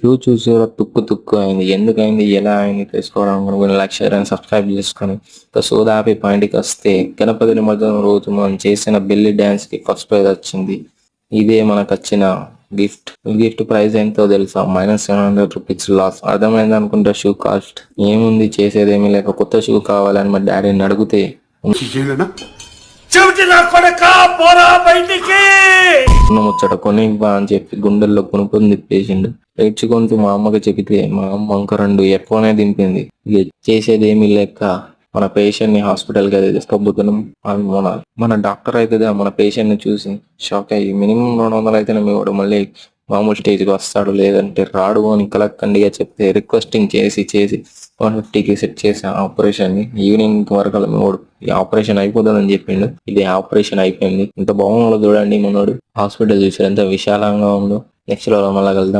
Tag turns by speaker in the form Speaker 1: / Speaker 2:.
Speaker 1: Shoe చూసి తుక్కు తుక్కు అయింది. ఎందుకైంది, ఎలా అయింది తెలుసుకోవడం కొన్ని లైక్ షేర్ అండ్ సబ్స్క్రైబ్ చేసుకొని సోదా హ్యాపీ పాయింట్కి వస్తే, గణపతి నిమజ్జనం రోజు మనం చేసిన బెల్లి డ్యాన్స్ కి ఫస్ట్ ప్రైజ్ వచ్చింది. ఇదే మనకు వచ్చిన గిఫ్ట్ ప్రైజ్ ఎంతో తెలుసా? -700 రూపీస్ లాస్. అర్థమైంది అనుకుంటా షూ కాస్ట్. ఏముంది, చేసేదేమీ లేక కొత్త షూ కావాలని మా డాడీని అడిగితే ముచ్చట కొనివ్వా అని చెప్పి గుండెల్లో కొనుక్కొని తిప్పేసిండు. ఏడ్చుకుంటూ మా అమ్మకి చెబితే మా అమ్మ ఇంక 2 ఎక్కువనే దింపింది. ఇక చేసేదేమీ లేక మన పేషెంట్ ని హాస్పిటల్ కి అయితే తీసుకోబోతున్నాం. మన డాక్టర్ అయితే మన పేషెంట్ ని చూసి షాక్ అయ్యి, మినిమం 200 అయితేనే మీ వాడు మళ్ళీ మామూలు స్టేజ్కి వస్తాడు, లేదంటే రాడు అని కలక్కండిగా చెప్తే రిక్వెస్టింగ్ చేసి 150కి సెట్ చేసి ఆపరేషన్ ని ఈవినింగ్ వరకు మీ వాడు ఈ ఆపరేషన్ అయిపోతుందని చెప్పిండు. ఇది ఆపరేషన్ అయిపోయింది. ఇంత బాగుందో చూడండి మనోడు. హాస్పిటల్ చూసి ఎంత విశాలంగా ఉందో. నెక్స్ట్ లో మళ్ళీ కలుద్దాం.